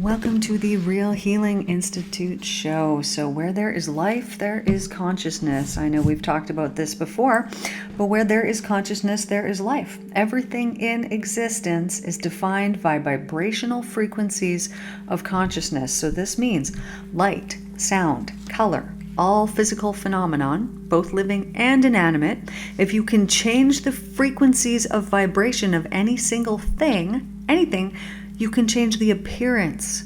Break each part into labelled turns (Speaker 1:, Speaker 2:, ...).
Speaker 1: Welcome to the Real Healing Institute show. So where there is life, there is consciousness. I know we've talked about this before, but where there is consciousness, there is life. Everything in existence is defined by vibrational frequencies of consciousness. So this means light, sound, color, all physical phenomenon, both living and inanimate. If you can change the frequencies of vibration of any single thing, anything, you can change the appearance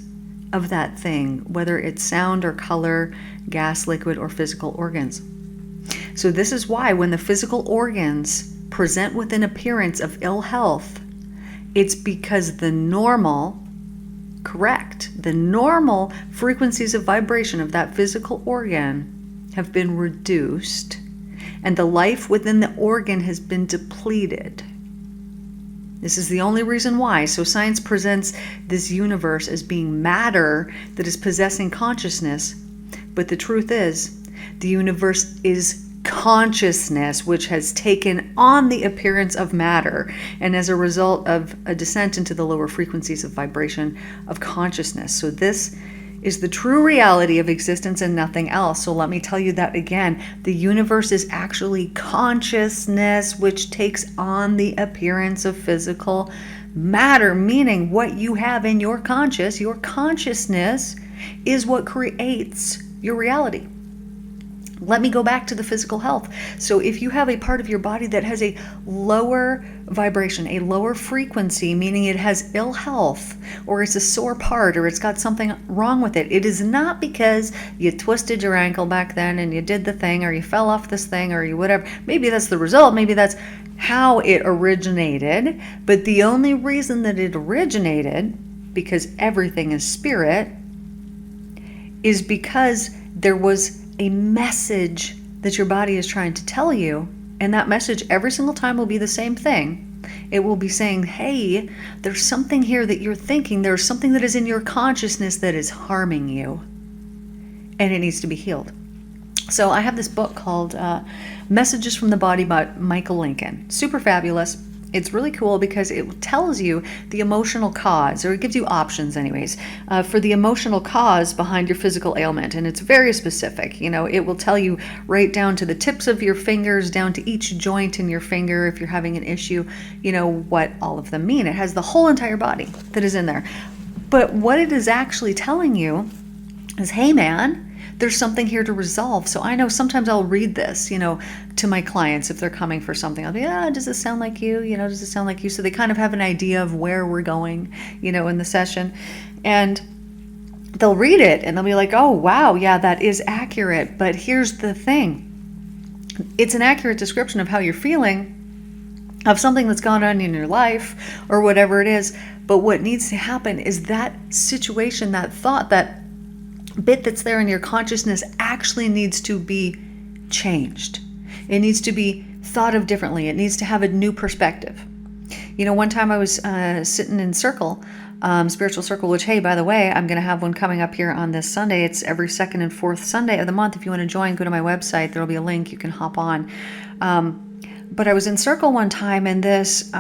Speaker 1: of that thing, whether it's sound or color, gas, liquid, or physical organs. So this is why when the physical organs present with an appearance of ill health, it's because the normal frequencies of vibration of that physical organ have been reduced and the life within the organ has been depleted. This is the only reason why. So science presents this universe as being matter that is possessing consciousness. But the truth is, the universe is consciousness, which has taken on the appearance of matter. And as a result of a descent into the lower frequencies of vibration of consciousness. So this is the true reality of existence and nothing else. So let me tell you that again. The universe is actually consciousness, which takes on the appearance of physical matter, meaning what you have in your consciousness is what creates your reality. Let me go back to the physical health. So if you have a part of your body that has a lower vibration, a lower frequency, meaning it has ill health, or it's a sore part, or it's got something wrong with it, it is not because you twisted your ankle back then and you did the thing, or you fell off this thing, or you whatever. Maybe that's the result. Maybe that's how it originated. But the only reason that it originated, because everything is spirit, is because there was a message that your body is trying to tell you, and that message every single time will be the same thing. It will be saying, hey, there's something here that you're thinking, there's something that is in your consciousness that is harming you, and it needs to be healed. So I have this book called Messages from the Body by Michael Lincoln. Super fabulous. It's really cool because it tells you the emotional cause, or it gives you options anyways, for the emotional cause behind your physical ailment. And it's very specific. You know, it will tell you right down to the tips of your fingers, down to each joint in your finger, if you're having an issue, you know, what all of them mean. It has the whole entire body that is in there. But what it is actually telling you is, hey man, there's something here to resolve. So I know sometimes I'll read this, you know, to my clients if they're coming for something. I'll be, does this sound like you? You know, does it sound like you? So they kind of have an idea of where we're going, you know, in the session. And they'll read it and they'll be like, oh, wow, yeah, that is accurate. But here's the thing. It's an accurate description of how you're feeling, of something that's gone on in your life or whatever it is. But what needs to happen is that situation, that thought, that bit that's there in your consciousness actually needs to be changed. It needs to be thought of differently. It needs to have a new perspective. You know, one time I was sitting in Circle, Spiritual Circle, which, hey, by the way, I'm going to have one coming up here on this Sunday. It's every second and fourth Sunday of the month. If you want to join, go to my website. There'll be a link. You can hop on. But I was in Circle one time, and this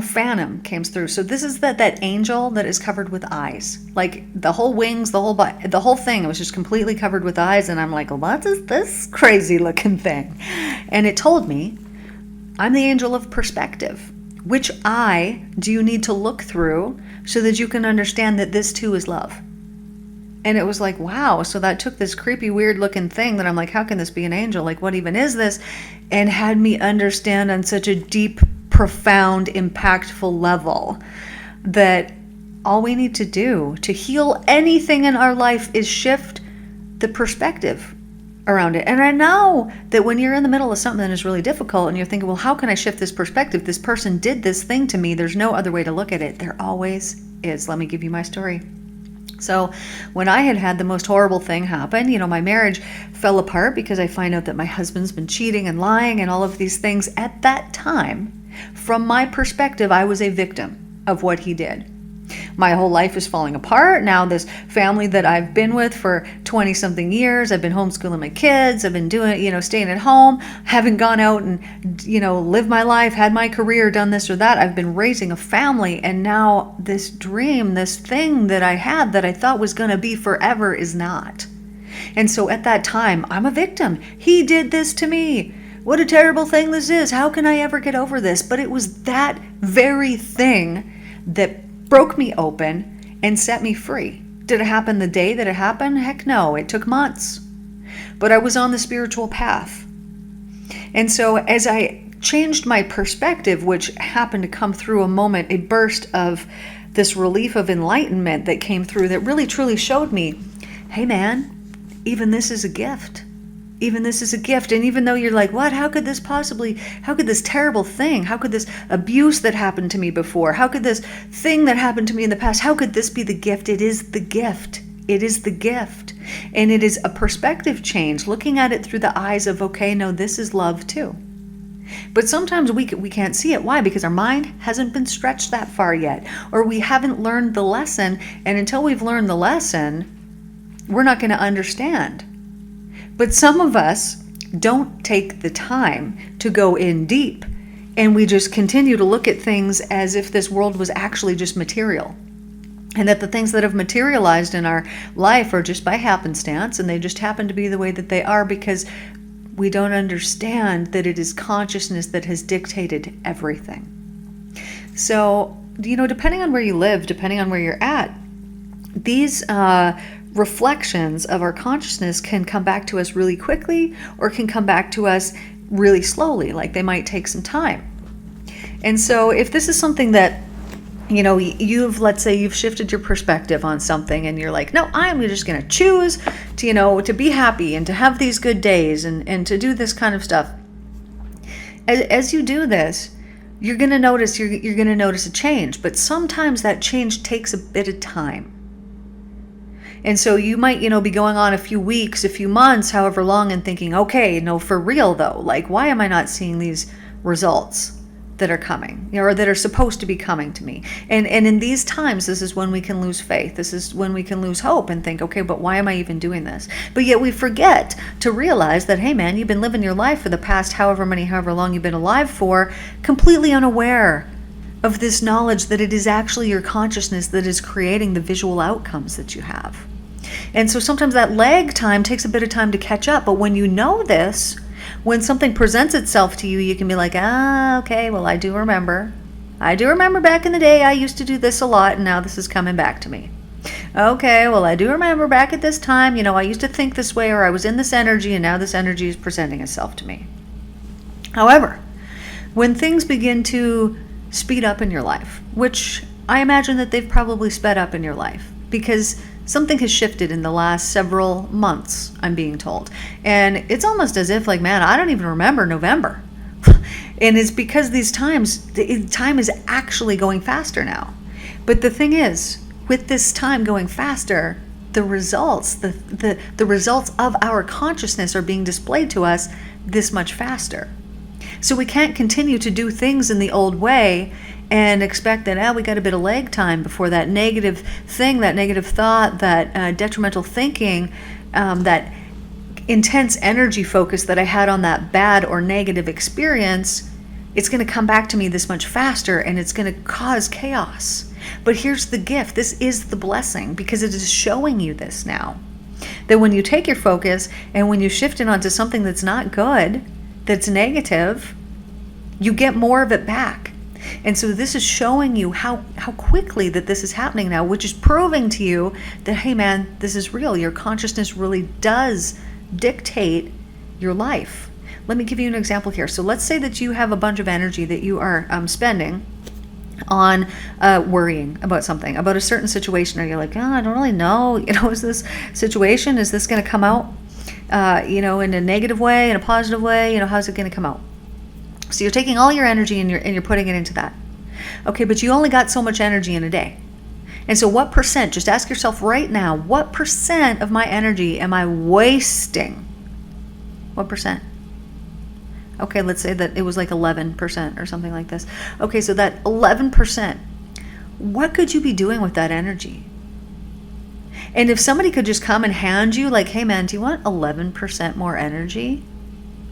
Speaker 1: phantom came through. So this is that angel that is covered with eyes, like the whole wings, the whole thing. It was just completely covered with eyes, and I'm like, what is this crazy looking thing? And it told me, I'm the angel of perspective. Which eye do you need to look through so that you can understand that this too is love? And it was like, wow. So that took this creepy, weird looking thing that I'm like, how can this be an angel? Like, what even is this? And had me understand on such a deep, profound, impactful level that all we need to do to heal anything in our life is shift the perspective around it. And I know that when you're in the middle of something that is really difficult and you're thinking, well, how can I shift this perspective? This person did this thing to me. There's no other way to look at it. There always is. Let me give you my story. So when I had the most horrible thing happen, you know, my marriage fell apart because I find out that my husband's been cheating and lying and all of these things. At that time, from my perspective, I was a victim of what he did. My whole life is falling apart. Now this family that I've been with for 20 something years, I've been homeschooling my kids, I've been doing, staying at home, haven't gone out and, lived my life, had my career, done this or that. I've been raising a family, and now this dream, this thing that I had that I thought was going to be forever is not. And so at that time, I'm a victim. He did this to me. What a terrible thing this is. How can I ever get over this? But it was that very thing that broke me open and set me free. Did it happen the day that it happened? Heck no, it took months. But I was on the spiritual path. And so as I changed my perspective, which happened to come through a burst of this relief of enlightenment that came through that really truly showed me, hey man, even this is a gift. Even this is a gift. And even though you're like, what? How could this terrible thing, how could this abuse that happened to me before, how could this thing that happened to me in the past, how could this be the gift? It is the gift. It is the gift. And it is a perspective change, looking at it through the eyes of, okay, no, this is love too. But sometimes we can't see it. Why? Because our mind hasn't been stretched that far yet, or we haven't learned the lesson. And until we've learned the lesson, we're not going to understand. But some of us don't take the time to go in deep, and we just continue to look at things as if this world was actually just material, and that the things that have materialized in our life are just by happenstance, and they just happen to be the way that they are because we don't understand that it is consciousness that has dictated everything. So, depending on where you live, depending on where you're at, these reflections of our consciousness can come back to us really quickly, or can come back to us really slowly, like they might take some time. And so if this is something that, let's say you've shifted your perspective on something and you're like, no, I'm just going to choose to, to be happy and to have these good days and to do this kind of stuff. As you do this, you're going to notice a change, but sometimes that change takes a bit of time. And so you might, be going on a few weeks, a few months, however long, and thinking, okay, no, for real though, like, why am I not seeing these results that are coming, or that are supposed to be coming to me? And in these times, this is when we can lose faith. This is when we can lose hope and think, okay, but why am I even doing this? But yet we forget to realize that, hey man, you've been living your life for the past however long you've been alive for, completely unaware of this knowledge that it is actually your consciousness that is creating the visual outcomes that you have. And so sometimes that lag time takes a bit of time to catch up. But when you know this, when something presents itself to you, you can be like, okay, well, I do remember back in the day I used to do this a lot, and now this is coming back to me. Okay, well, I do remember back at this time, I used to think this way, or I was in this energy, and now this energy is presenting itself to me. However, when things begin to speed up in your life, which I imagine that they've probably sped up in your life, because something has shifted in the last several months, I'm being told. And it's almost as if, like, man, I don't even remember November. And it's because time is actually going faster now. But the thing is, with this time going faster, the results, the results of our consciousness are being displayed to us this much faster. So we can't continue to do things in the old way and expect that, we got a bit of lag time before that negative thing, that negative thought, that detrimental thinking, that intense energy focus that I had on that bad or negative experience, it's going to come back to me this much faster, and it's going to cause chaos. But here's the gift. This is the blessing, because it is showing you this now. That when you take your focus and when you shift it onto something that's not good, that's negative, you get more of it back. And so this is showing you how quickly that this is happening now, which is proving to you that, hey man, this is real. Your consciousness really does dictate your life. Let me give you an example here. So let's say that you have a bunch of energy that you are spending on worrying about something, about a certain situation, or you're like, I don't really know, is this situation, is this going to come out, in a negative way, in a positive way, how's it going to come out? So you're taking all your energy and you're putting it into that. Okay, but you only got so much energy in a day. And so what percent, just ask yourself right now, what percent of my energy am I wasting? What percent? Okay, let's say that it was like 11% or something like this. Okay, so that 11%, what could you be doing with that energy? And if somebody could just come and hand you like, hey man, do you want 11% more energy?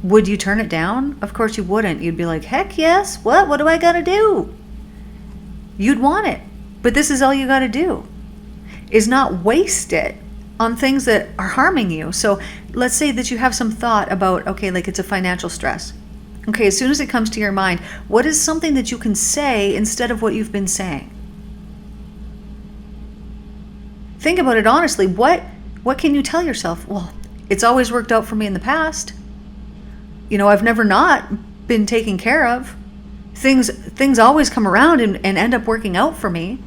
Speaker 1: Would you turn it down? Of course you wouldn't. You'd be like, heck yes. What do I got to do? You'd want it. But this is all you got to do, is not waste it on things that are harming you. So let's say that you have some thought about, okay, like it's a financial stress. Okay, as soon as it comes to your mind, what is something that you can say instead of what you've been saying? Think about it honestly. What can you tell yourself? Well, it's always worked out for me in the past. I've never not been taken care of. Things always come around and end up working out for me.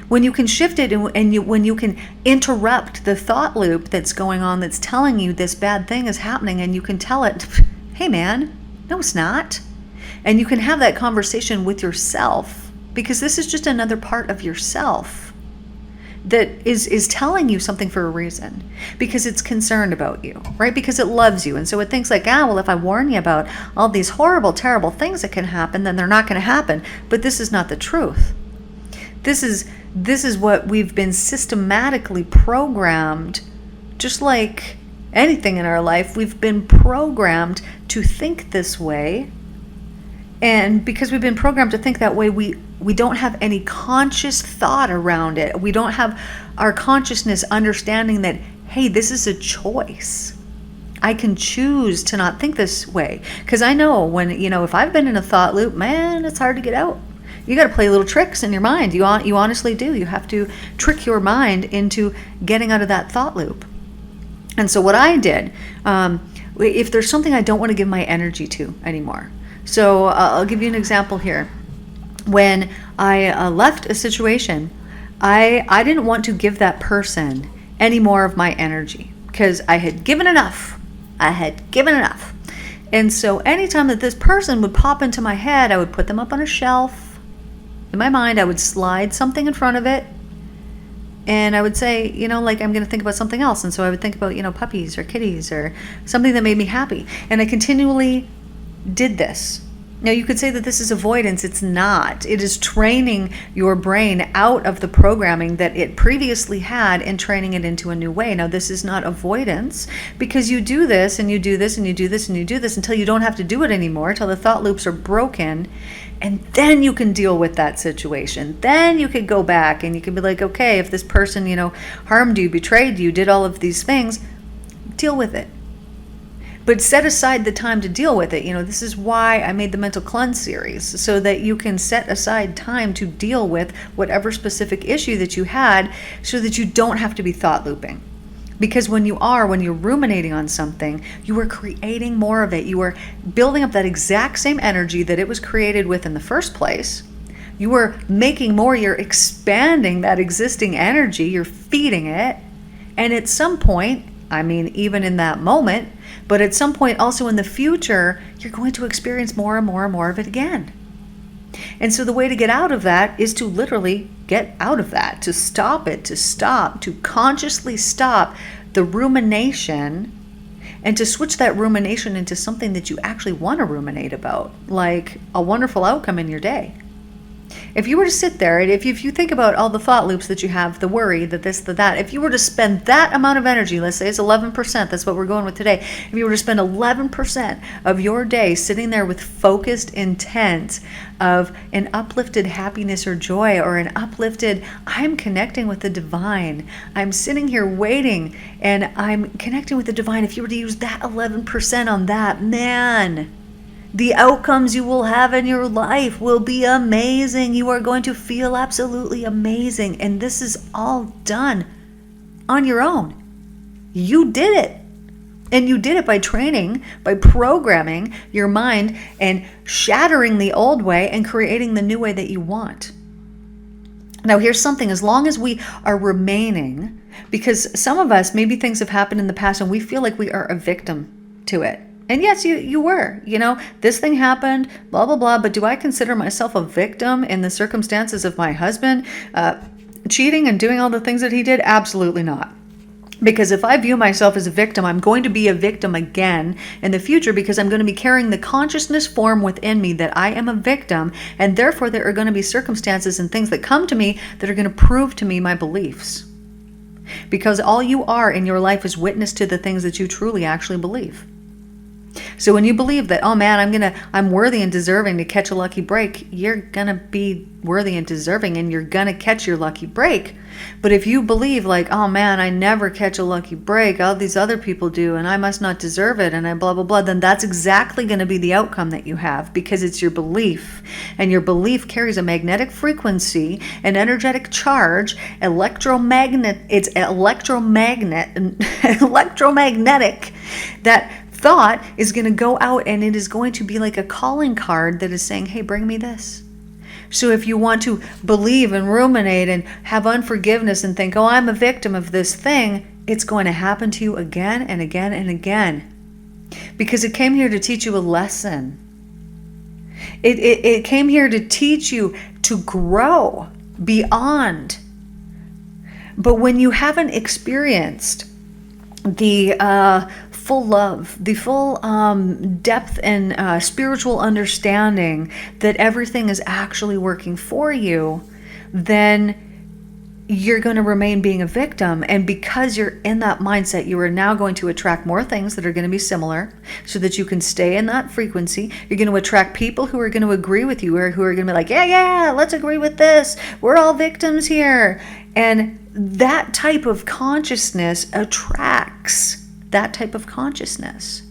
Speaker 1: When you can shift it when you can interrupt the thought loop that's going on, that's telling you this bad thing is happening, and you can tell it, hey man, no it's not. And you can have that conversation with yourself, because this is just another part of yourself that is telling you something for a reason, because it's concerned about you, right? Because it loves you. And so it thinks like, well, if I warn you about all these horrible, terrible things that can happen, then they're not going to happen. But this is not the truth. This is what we've been systematically programmed, just like anything in our life. We've been programmed to think this way. And because we've been programmed to think that way, we don't have any conscious thought around it. We don't have our consciousness understanding that, hey, this is a choice. I can choose to not think this way. Because I know when, if I've been in a thought loop, man, it's hard to get out. You got to play little tricks in your mind. You honestly do. You have to trick your mind into getting out of that thought loop. And so what I did, if there's something I don't want to give my energy to anymore. So I'll give you an example here. When I left a situation, I didn't want to give that person any more of my energy, because I had given enough. And so anytime that this person would pop into my head, I would put them up on a shelf. In my mind, I would slide something in front of it. And I would say, like I'm going to think about something else. And so I would think about, puppies or kitties or something that made me happy. And I continually did this. Now, you could say that this is avoidance. It's not. It is training your brain out of the programming that it previously had and training it into a new way. Now, this is not avoidance, because you do this and you do this and you do this and you do this until you don't have to do it anymore, until the thought loops are broken. And then you can deal with that situation. Then you could go back and you can be like, okay, if this person, harmed you, betrayed you, did all of these things, deal with it. But set aside the time to deal with it. This is why I made the Mental Cleanse series, so that you can set aside time to deal with whatever specific issue that you had, so that you don't have to be thought looping. Because when you're ruminating on something, you are creating more of it. You are building up that exact same energy that it was created with in the first place. You are making more. You're expanding that existing energy. You're feeding it. And at some point, even in that moment, but at some point also in the future, you're going to experience more and more and more of it again. And so the way to get out of that is to literally get out of that, to stop it, to consciously stop the rumination, and to switch that rumination into something that you actually want to ruminate about, like a wonderful outcome in your day. If you were to sit there, and if you think about all the thought loops that you have, the worry, the this, the that, if you were to spend that amount of energy, let's say it's 11%, that's what we're going with today. If you were to spend 11% of your day sitting there with focused intent of an uplifted happiness or joy, or an uplifted, I'm connecting with the divine. I'm sitting here waiting and I'm connecting with the divine. If you were to use that 11% on that, man, the outcomes you will have in your life will be amazing. You are going to feel absolutely amazing. And this is all done on your own. You did it. And you did it by training, by programming your mind and shattering the old way and creating the new way that you want. Now, here's something. As long as we are remaining, because some of us, maybe things have happened in the past and we feel like we are a victim to it. And yes, you were, this thing happened, blah, blah, blah. But do I consider myself a victim in the circumstances of my husband cheating and doing all the things that he did? Absolutely not. Because if I view myself as a victim, I'm going to be a victim again in the future, because I'm going to be carrying the consciousness form within me that I am a victim, and therefore there are going to be circumstances and things that come to me that are going to prove to me my beliefs. Because all you are in your life is witness to the things that you truly actually believe. So when you believe that, oh man, I'm worthy and deserving to catch a lucky break, you're gonna be worthy and deserving, and you're gonna catch your lucky break. But if you believe like, oh man, I never catch a lucky break, all these other people do, and I must not deserve it, and I blah, blah, blah, then that's exactly gonna be the outcome that you have, because it's your belief. And your belief carries a magnetic frequency, an energetic charge, it's electromagnetic, that thought is going to go out, and it is going to be like a calling card that is saying, hey, bring me this. So if you want to believe and ruminate and have unforgiveness and think, oh, I'm a victim of this thing, it's going to happen to you again and again and again, because it came here to teach you a lesson. It came here to teach you to grow beyond. But when you haven't experienced the full love, the full depth and spiritual understanding that everything is actually working for you, then you're going to remain being a victim. And because you're in that mindset, you are now going to attract more things that are going to be similar, so that you can stay in that frequency. You're going to attract people who are going to agree with you, or who are going to be like, yeah, let's agree with this. We're all victims here. And that type of consciousness attracts that type of consciousness.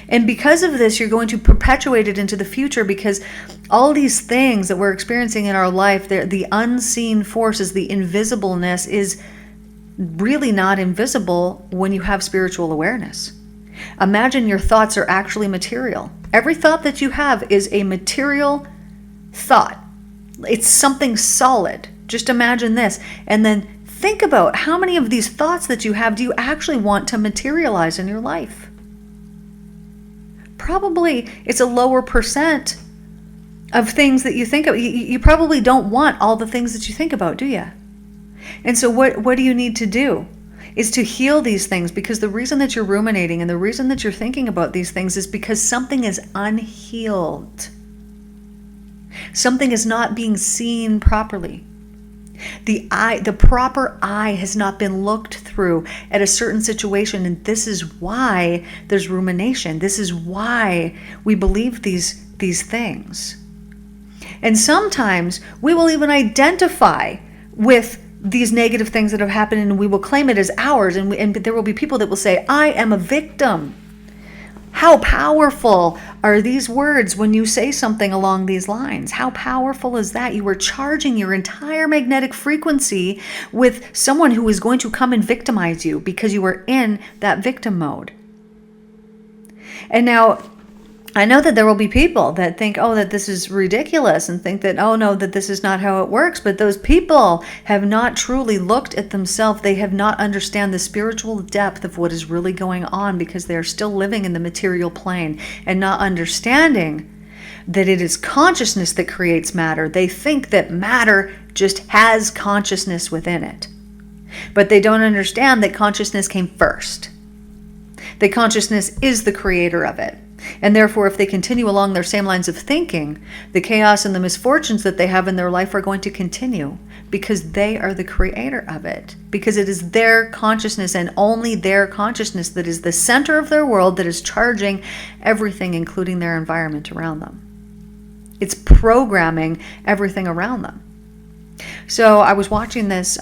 Speaker 1: And because of this, you're going to perpetuate it into the future, because all these things that we're experiencing in our life, the unseen forces, the invisibleness is really not invisible when you have spiritual awareness. Imagine your thoughts are actually material. Every thought that you have is a material thought. It's something solid. Just imagine this. And then think about how many of these thoughts that you have do you actually want to materialize in your life? Probably it's a lower percent of things that you think of. You probably don't want all the things that you think about, do you? And so what do you need to do? Is to heal these things, because the reason that you're ruminating and the reason that you're thinking about these things is because something is unhealed. Something is not being seen properly. The proper eye has not been looked through at a certain situation, and this is why there's rumination. This is why we believe these things. And sometimes we will even identify with these negative things that have happened, and we will claim it as ours, and there will be people that will say, I am a victim. How powerful are these words when you say something along these lines? How powerful is that? You are charging your entire magnetic frequency with someone who is going to come and victimize you, because you are in that victim mode. And now, I know that there will be people that think, oh, that this is ridiculous, and think that, oh no, that this is not how it works. But those people have not truly looked at themselves. They have not understand the spiritual depth of what is really going on, because they are still living in the material plane and not understanding that it is consciousness that creates matter. They think that matter just has consciousness within it. But they don't understand that consciousness came first. That consciousness is the creator of it. And therefore, if they continue along their same lines of thinking, the chaos and the misfortunes that they have in their life are going to continue, because they are the creator of it. Because it is their consciousness, and only their consciousness, that is the center of their world, that is charging everything, including their environment around them. It's programming everything around them. So I was watching this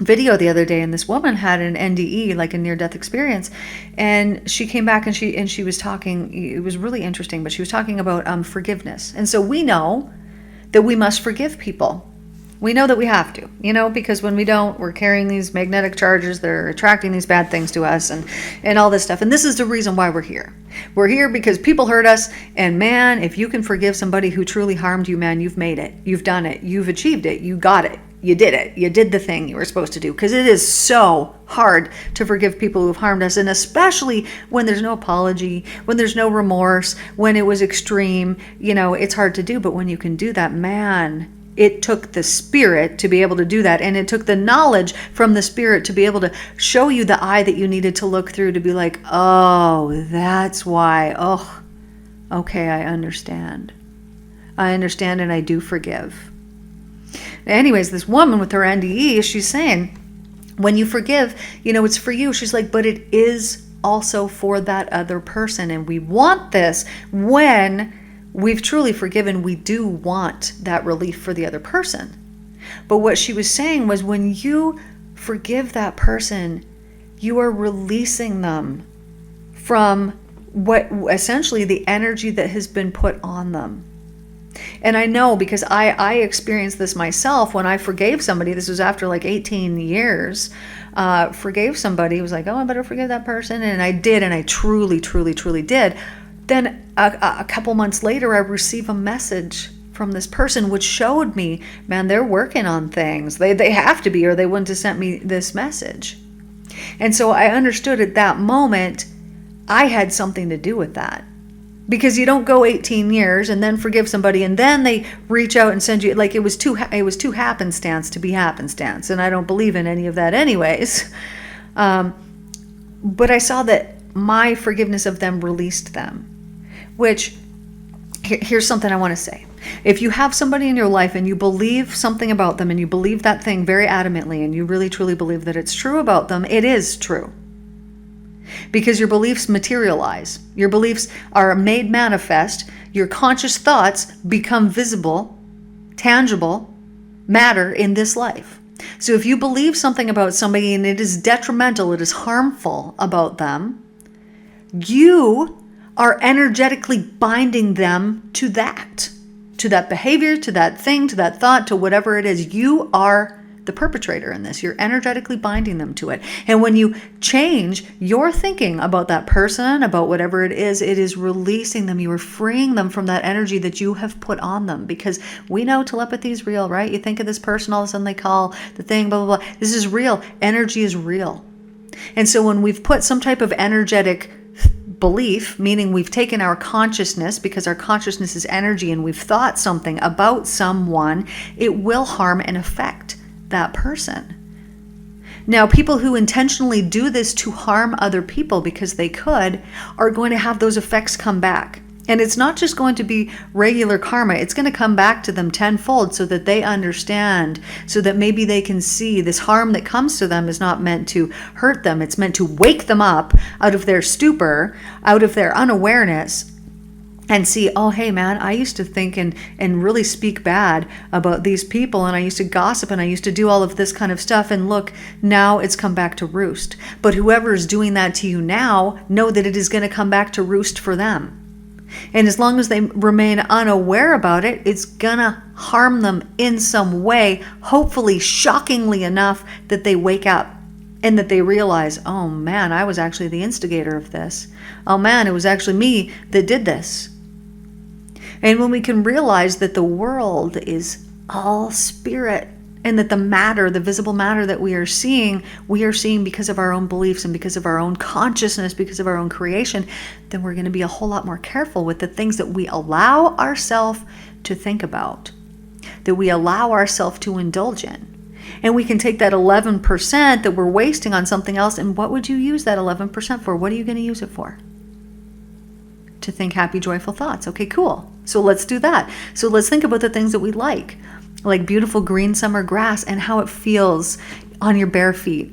Speaker 1: video the other day, and this woman had an NDE, like a near-death experience, and she came back and she was talking. It was really interesting, but she was talking about forgiveness. And so we know that we must forgive people. We know that we have to, because when we don't, we're carrying these magnetic charges. They're attracting these bad things to us, and all this stuff. And this is the reason why we're here. We're here because people hurt us, and man, if you can forgive somebody who truly harmed you, man, you've made it. You've done it. You've achieved it. You got it. You did it. You did the thing you were supposed to do, because it is so hard to forgive people who've harmed us, and especially when there's no apology, when there's no remorse, when it was extreme, it's hard to do. But when you can do that, man, It took the spirit to be able to do that. And it took the knowledge from the spirit to be able to show you the eye that you needed to look through to be like, oh, that's why. Oh, okay, I understand. I understand, and I do forgive. Anyways, this woman with her NDE, she's saying, when you forgive, it's for you. She's like, but it is also for that other person. And we want this when we've truly forgiven. We do want that relief for the other person. But what she was saying was, when you forgive that person, you are releasing them from what essentially the energy that has been put on them. And I know, because I experienced this myself when I forgave somebody. This was after like 18 years. Forgave somebody. Was like, oh, I better forgive that person. And I did. And I truly, truly, truly did. Then a couple months later, I received a message from this person, which showed me, man, they're working on things. They have to be, or they wouldn't have sent me this message. And so I understood at that moment, I had something to do with that. Because you don't go 18 years and then forgive somebody and then they reach out and send you, like it was too happenstance to be happenstance. And I don't believe in any of that anyways. But I saw that my forgiveness of them released them. Which, here's something I want to say. If you have somebody in your life and you believe something about them and you believe that thing very adamantly and you really truly believe that it's true about them, it is true. Because your beliefs materialize. Your beliefs are made manifest. Your conscious thoughts become visible, tangible matter in this life. So if you believe something about somebody and it is detrimental, it is harmful about them, you are energetically binding them to that behavior, to that thing, to that thought, to whatever it is. You are the perpetrator in this. You're energetically binding them to it. And when you change your thinking about that person, about whatever it is releasing them. You are freeing them from that energy that you have put on them. Because we know telepathy is real, right? You think of this person, all of a sudden they call the thing, blah, blah, blah. This is real. Energy is real. And so when we've put some type of energetic belief, meaning we've taken our consciousness, because our consciousness is energy, and we've thought something about someone, it will harm and affect that person. Now, people who intentionally do this to harm other people because they could are going to have those effects come back. And it's not just going to be regular karma. It's going to come back to them tenfold so that they understand, so that maybe they can see this harm that comes to them is not meant to hurt them. It's meant to wake them up out of their stupor, out of their unawareness, and see, oh, hey, man, I used to think and really speak bad about these people, and I used to gossip, and I used to do all of this kind of stuff, and look, now it's come back to roost. But whoever is doing that to you now, know that it is going to come back to roost for them. And as long as they remain unaware about it, it's going to harm them in some way, hopefully shockingly enough that they wake up and that they realize, oh, man, I was actually the instigator of this. Oh, man, it was actually me that did this. And when we can realize that the world is all spirit, and that the matter, the visible matter that we are seeing because of our own beliefs and because of our own consciousness, because of our own creation, then we're going to be a whole lot more careful with the things that we allow ourselves to think about, that we allow ourselves to indulge in. And we can take that 11% that we're wasting on something else, and what would you use that 11% for? What are you going to use it for? To think happy, joyful thoughts. Okay, cool. So let's do that. So let's think about the things that we like beautiful green summer grass and how it feels on your bare feet.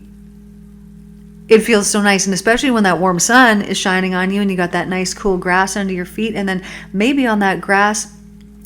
Speaker 1: It feels so nice, and especially when that warm sun is shining on you and you got that nice cool grass under your feet, and then maybe on that grass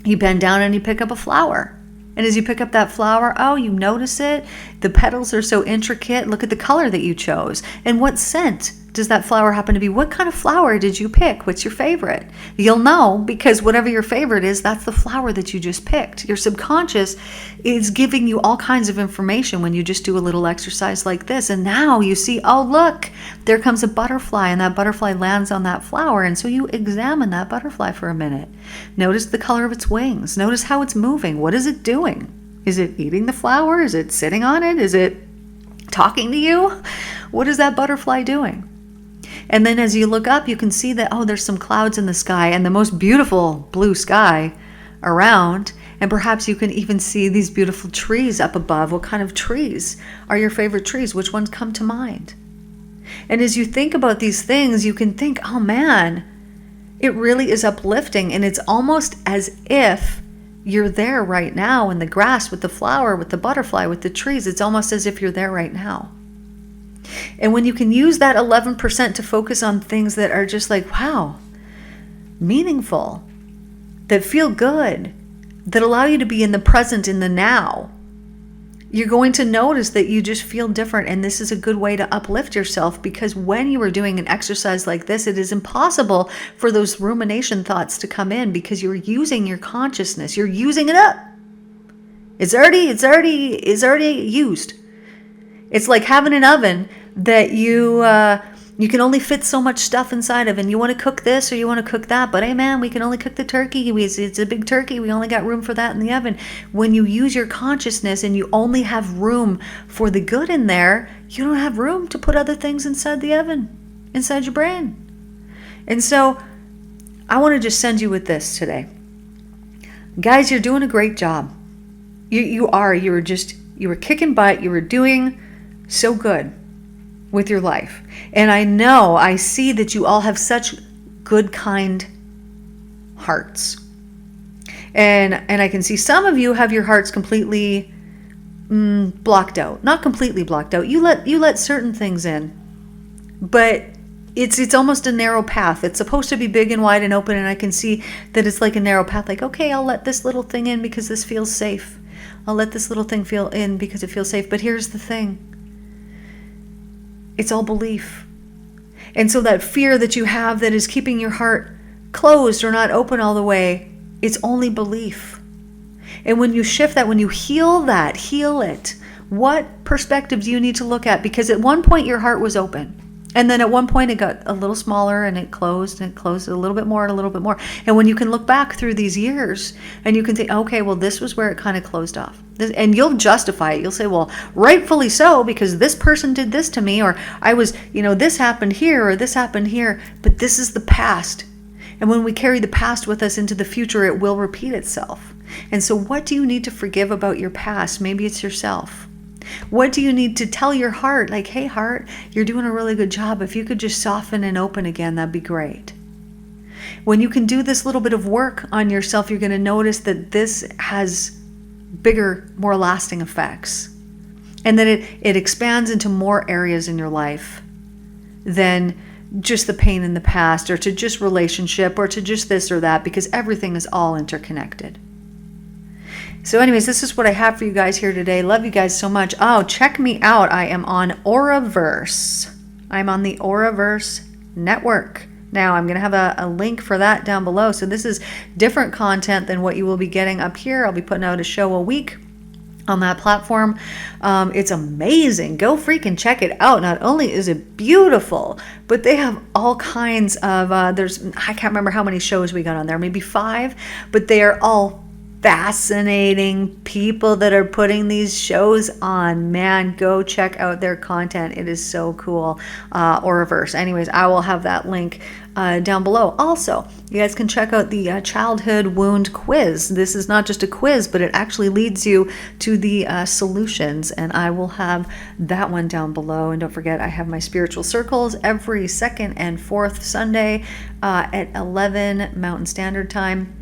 Speaker 1: you bend down and you pick up a flower. And as you pick up that flower, oh, you notice it. The petals are so intricate. Look at the color that you chose. And what scent does that flower happen to be? What kind of flower did you pick? What's your favorite? You'll know, because whatever your favorite is, that's the flower that you just picked. Your subconscious is giving you all kinds of information when you just do a little exercise like this. And now you see, oh, look, there comes a butterfly, and that butterfly lands on that flower. And so you examine that butterfly for a minute. Notice the color of its wings. Notice how it's moving. What is it doing? Is it eating the flower? Is it sitting on it? Is it talking to you? What is that butterfly doing? And then as you look up, you can see that, oh, there's some clouds in the sky and the most beautiful blue sky around. And perhaps you can even see these beautiful trees up above. What kind of trees are your favorite trees? Which ones come to mind? And as you think about these things, you can think, oh man, it really is uplifting. And it's almost as if you're there right now in the grass with the flower, with the butterfly, with the trees. It's almost as if you're there right now. And when you can use that 11% to focus on things that are just like, wow, meaningful, that feel good, that allow you to be in the present, in the now, you're going to notice that you just feel different. And this is a good way to uplift yourself, because when you are doing an exercise like this, it is impossible for those rumination thoughts to come in, because you're using your consciousness. You're using it up. It's already used. It's like having an oven that you can only fit so much stuff inside of, and you want to cook this or you want to cook that, but hey man, we can only cook the turkey. It's a big turkey. We only got room for that in the oven. When you use your consciousness and you only have room for the good in there, you don't have room to put other things inside the oven, inside your brain. And so I want to just send you with this today. Guys, you're doing a great job. You were kicking butt. You were doing so good with your life. And I see that you all have such good, kind hearts. And I can see some of you have your hearts completely blocked out. Not completely blocked out. You let certain things in. But it's almost a narrow path. It's supposed to be big and wide and open, and I can see that it's like a narrow path. Like, okay, I'll let this little thing in because this feels safe. I'll let this little thing feel in because it feels safe. But here's the thing. It's all belief. And so that fear that you have that is keeping your heart closed or not open all the way, it's only belief. And when you shift that, when you heal it, what perspective do you need to look at? Because at one point your heart was open. And then at one point it got a little smaller and it closed a little bit more and a little bit more. And when you can look back through these years and you can think, okay, well, this was where it kind of closed off. And you'll justify it. You'll say, well, rightfully so, because this person did this to me, or I was, this happened here, or this happened here. But this is the past. And when we carry the past with us into the future, it will repeat itself. And so what do you need to forgive about your past? Maybe it's yourself. What do you need to tell your heart? Like, hey, heart, you're doing a really good job. If you could just soften and open again, that'd be great. When you can do this little bit of work on yourself, you're going to notice that this has bigger, more lasting effects. And that it expands into more areas in your life than just the pain in the past, or to just relationship, or to just this or that, because everything is all interconnected. So anyways, this is what I have for you guys here today. Love you guys so much. Oh, check me out. I am on Auraverse. I'm on the Auraverse network. Now, I'm going to have a link for that down below. So this is different content than what you will be getting up here. I'll be putting out a show a week on that platform. It's amazing. Go freaking check it out. Not only is it beautiful, but they have all kinds of, I can't remember how many shows we got on there, maybe 5, but they are all fascinating people that are putting these shows on. Man, go check out their content. It is so cool. Auraverse. Anyways, I will have that link down below. Also, you guys can check out the childhood wound quiz. This is not just a quiz, but it actually leads you to the solutions, and I will have that one down below. And don't forget, I have my spiritual circles every second and fourth Sunday at 11 Mountain Standard Time.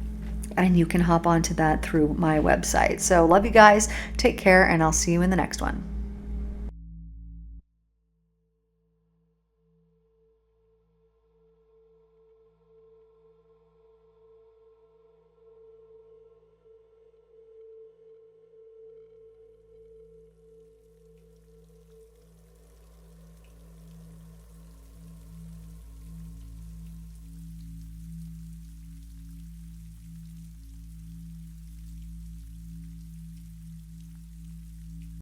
Speaker 1: And you can hop onto that through my website. So love you guys. Take care, and I'll see you in the next one.